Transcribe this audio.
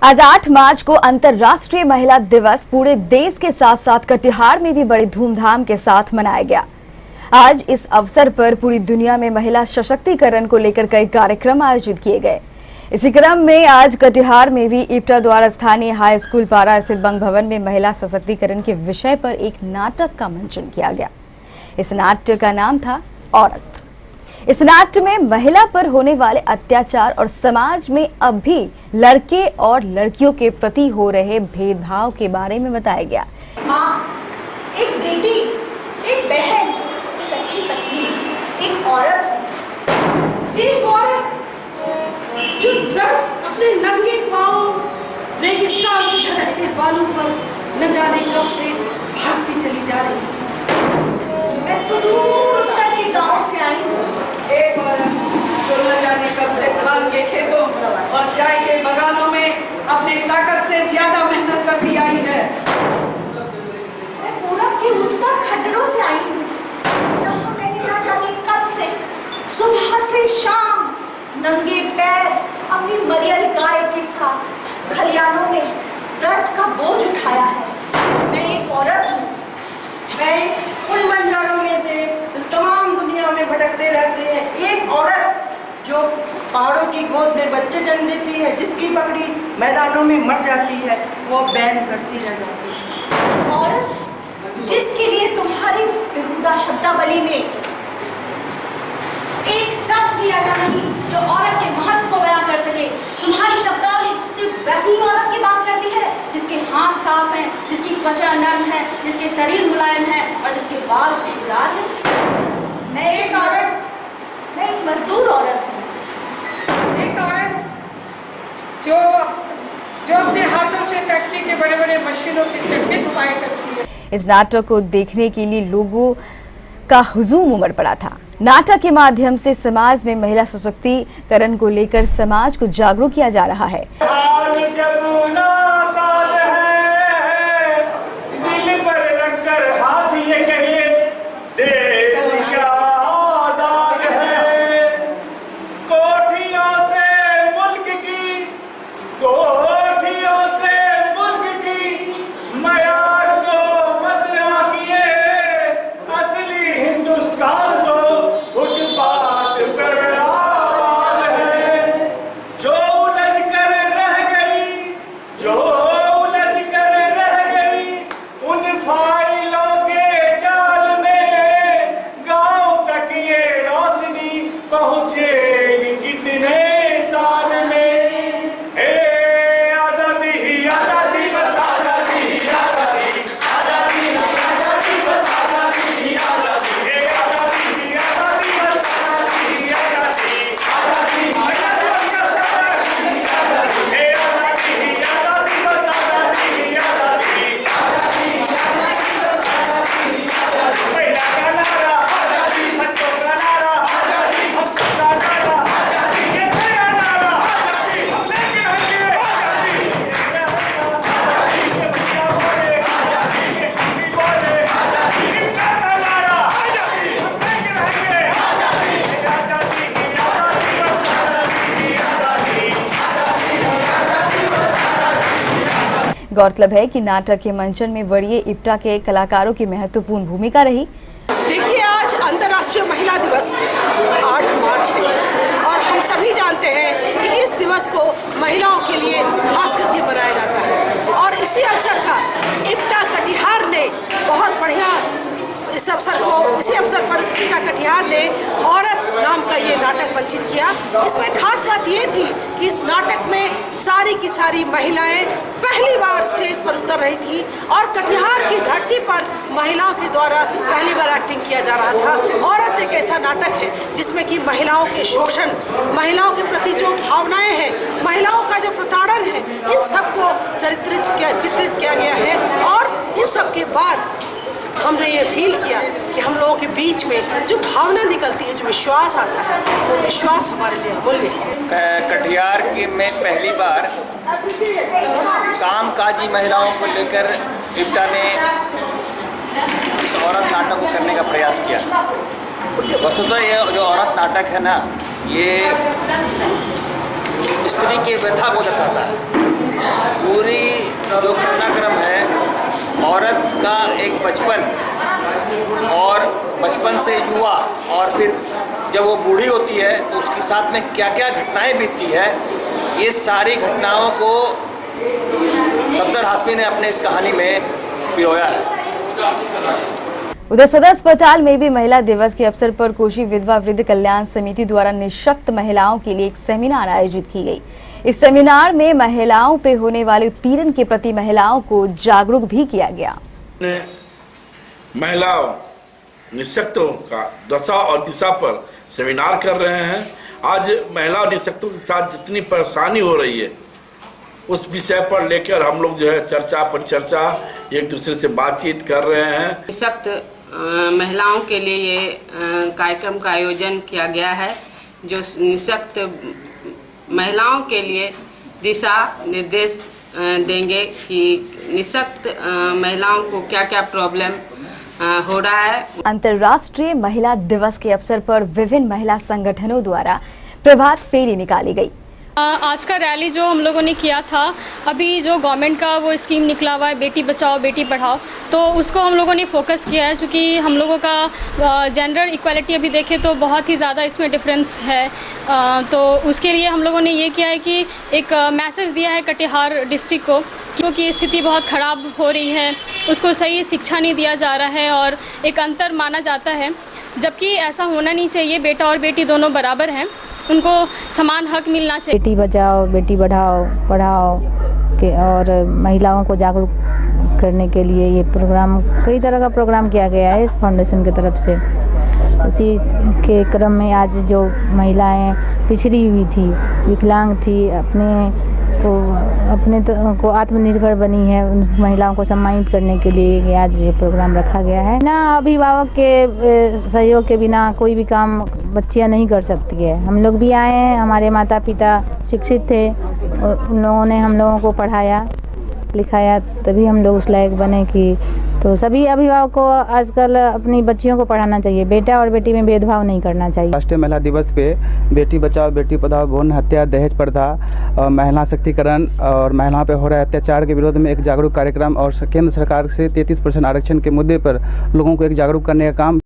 आज 8 मार्च को अंतर्राष्ट्रीय महिला दिवस पूरे देश के साथ साथ कटिहार में भी बड़ी धूमधाम के साथ मनाया गया। आज इस अवसर पर पूरी दुनिया में महिला सशक्तिकरण को लेकर कई कार्यक्रम आयोजित किए गए। इसी क्रम में आज कटिहार में भी इप्टा द्वारा स्थानीय हाई स्कूल पारा स्थित बंग भवन में महिला सशक्तिकरण के विषय पर एक नाटक का मंचन किया गया। इस नाट्य का नाम था औरत। इस नाट्य में महिला पर होने वाले अत्याचार और समाज में अब भी लड़के और लड़कियों के प्रति हो रहे भेदभाव के बारे में बताया गया। माँ, एक बेटी, एक बहन, एक अच्छी पत्नी, एक औरत जो दर्द अपने नंगे पांव रेगिस्तान में धधकते बालों पर न जाने कब से भागती चली जा रही है। मैं सुदूर उत्तर के गांव से आई हूँ। एक औरत जो न जाने कब से धान के खेतों और चाय के बगानों में अपनी ताकत से ज्यादा मेहनत करती आई है। मैं पूरब के उत्तर खंडरों से आई हूँ, जहाँ मैंने न जाने कब से सुबह से शाम नंगे पैर अपनी मरियल गाय के साथ खलियानों में दर्द का बोझ उठाया है। मैं एक औरत हूँ। मैं उन बंजारों में से तमाम दुनिया में भटकते रहते हैं एक औरत जो पहाड़ों की गोद में बच्चे जन्म देती है, जिसकी पगड़ी मैदानों में मर जाती है, वो बैन करती रह जाती है। औरत जिसके लिए तुम्हारी बेहुदा शब्दावली में एक शब्द भी ऐसा नहीं जो औरत के महत्व को बयां कर सके। तुम्हारी शब्दावली सिर्फ वैसी ही औरत की बात करती है जिसके हाथ साफ हैं, जिसकी त्वचा नरम है, जिसके शरीर मुलायम है और जिसके बाल खुशबूदार हैं। मैं एक मजदूर औरत हूँ। एक औरत जो अपने हाथों से फैक्ट्री के बड़े बड़े मशीनों के चक्के घुमाई करती है। इस नाटक को देखने के लिए लोगों का हुजूम उमड़ पड़ा था। नाटक के माध्यम से समाज में महिला सशक्तिकरण को लेकर समाज को जागरूक किया जा रहा है। दिल पर रखकर हाथ ये कहिए, देश क्या आजाद है। कोठियों से मुल्क की मयार को मत आंकिए, असली हिंदुस्तान तो फुटपाथ पर आबाद है। जो उलझ कर रह गई उन फाइलों के जाल में, गांव तक ये रोशनी पहुंचेगी कितने साल में। हे आजादी ही आजादी बस आजादी ही आजादी, आजादी ही आजादी बस आजादी ही आजादी, हे आजादी ही आजादी बस आजादी ही आजादी, आजादी ही आजादी बस आजादी ही आजादी, हे आजादी ही आजादी बस आजादी ही आजादी, आजादी ही आजादी बस आजादी ही आजादी। महिला का नारा आजादी, बच्चों का नारा आजादी, हम सबका नारा आजादी, ये मेरा नारा आजादी, हम लेके रहेंगे आजादी, ये मेरा आजादी, ये बच्चा बोले आजादी, ये हम भी बोले आजादी, इनका नारा आजादी, हम लेके रहेंगे आजादी, ये आजादी ही आजादी बस आजादी ही आजादी, आजादी ही आजादी बस आजादी। गौरतलब है कि नाटक के मंचन में वरीय इप्टा के कलाकारों की महत्वपूर्ण भूमिका रही। देखिए, आज अंतर्राष्ट्रीय महिला दिवस 8 मार्च है और हम सभी जानते हैं कि इस दिवस को महिलाओं के लिए खास करके मनाया जाता है और इसी अवसर का इप्टा कटिहार ने बहुत बढ़िया इसी अवसर पर इप्टा कटिहार ने औरत नाम का ये नाटक मंचित किया। इसमें खास बात ये थी कि इस नाटक में सारी की सारी महिलाएं पहली बार स्टेज पर उतर रही थी और कटिहार की धरती पर महिलाओं के द्वारा पहली बार एक्टिंग किया जा रहा था। औरत एक ऐसा नाटक है जिसमें कि महिलाओं के शोषण, महिलाओं के प्रति जो भावनाएं हैं, महिलाओं का जो प्रताड़न है, इन सबको चित्रित किया गया है और इन सब के बाद हमने ये फील किया कि हम लोगों के बीच में जो भावना निकलती है, जो विश्वास आता है, वो विश्वास हमारे लिए अमूल्य है। कटिहार के में पहली बार कामकाजी महिलाओं को लेकर इप्टा ने इस औरत नाटक को करने का प्रयास किया। वस्तुतः ये जो औरत नाटक है ना, ये स्त्री के व्यथा को दर्शाता है। एक बचपन और बचपन से युवा और फिर जब वो बूढ़ी होती है तो उसके साथ में क्या क्या घटनाएं बीतती है, ये सारी घटनाओं को सफदर हाशमी ने अपने इस कहानी में पिरोया है। उधर सदर अस्पताल में भी महिला दिवस के अवसर पर कोशी विधवा वृद्ध कल्याण समिति द्वारा निःशक्त महिलाओं के लिए एक सेमिनार आयोजित की गई। इस सेमिनार में महिलाओं पे होने वाले उत्पीड़न के प्रति महिलाओं को जागरूक भी किया गया। महिलाओं निःशक्तों का दशा और दिशा पर सेमिनार कर रहे हैं। आज महिला निःशक्तों के साथ जितनी परेशानी हो रही है उस विषय पर लेकर हम लोग जो है चर्चा परिचर्चा एक दूसरे से बातचीत कर रहे हैं। निःशक्त महिलाओं के लिए ये कार्यक्रम का आयोजन किया गया है, जो निःशक्त महिलाओं के लिए दिशा निर्देश देंगे कि निःशक्त महिलाओं को क्या क्या प्रॉब्लम हो रहा है। अंतर्राष्ट्रीय महिला दिवस के अवसर पर विभिन्न महिला संगठनों द्वारा प्रभात फेरी निकाली गई। आज का रैली जो हम लोगों ने किया था, अभी जो गवर्नमेंट का वो स्कीम निकला हुआ है बेटी बचाओ बेटी पढ़ाओ, तो उसको हम लोगों ने फोकस किया है। चूँकि हम लोगों का जेंडर इक्वालिटी अभी देखें तो बहुत ही ज़्यादा इसमें डिफरेंस है, तो उसके लिए हम लोगों ने ये किया है कि एक मैसेज दिया है कटिहार डिस्ट्रिक्ट को, क्योंकि स्थिति बहुत ख़राब हो रही है, उसको सही शिक्षा नहीं दिया जा रहा है और एक अंतर माना जाता है, जबकि ऐसा होना नहीं चाहिए। बेटा और बेटी दोनों बराबर हैं, उनको समान हक मिलना चाहिए। बेटी बचाओ बेटी बढ़ाओ पढ़ाओ के और महिलाओं को जागरूक करने के लिए ये प्रोग्राम, कई तरह का प्रोग्राम किया गया है इस फाउंडेशन की तरफ से। उसी के क्रम में आज जो महिलाएं पिछड़ी हुई थी, विकलांग थी, अपने को आत्मनिर्भर बनी है, उन महिलाओं को सम्मानित करने के लिए आज ये प्रोग्राम रखा गया है। ना अभिभावक के सहयोग के बिना कोई भी काम बच्चियां नहीं कर सकती है। हम लोग भी आए हैं, हमारे माता पिता शिक्षित थे और उन लोगों ने हम लोगों को पढ़ाया लिखाया, तभी हम लोग उस लायक बने कि तो सभी अभिभावक को आजकल अपनी बच्चियों को पढ़ाना चाहिए, बेटा और बेटी में भेदभाव नहीं करना चाहिए। राष्ट्रीय महिला दिवस पे बेटी बचाओ बेटी पढ़ाओ, भ्रूण हत्या, दहेज प्रथा, महिला शक्तिकरण और महिलाओं पे हो रहे अत्याचार के विरोध में एक जागरूक कार्यक्रम और केंद्र सरकार से 33% आरक्षण के मुद्दे पर लोगों को एक जागरूक करने का काम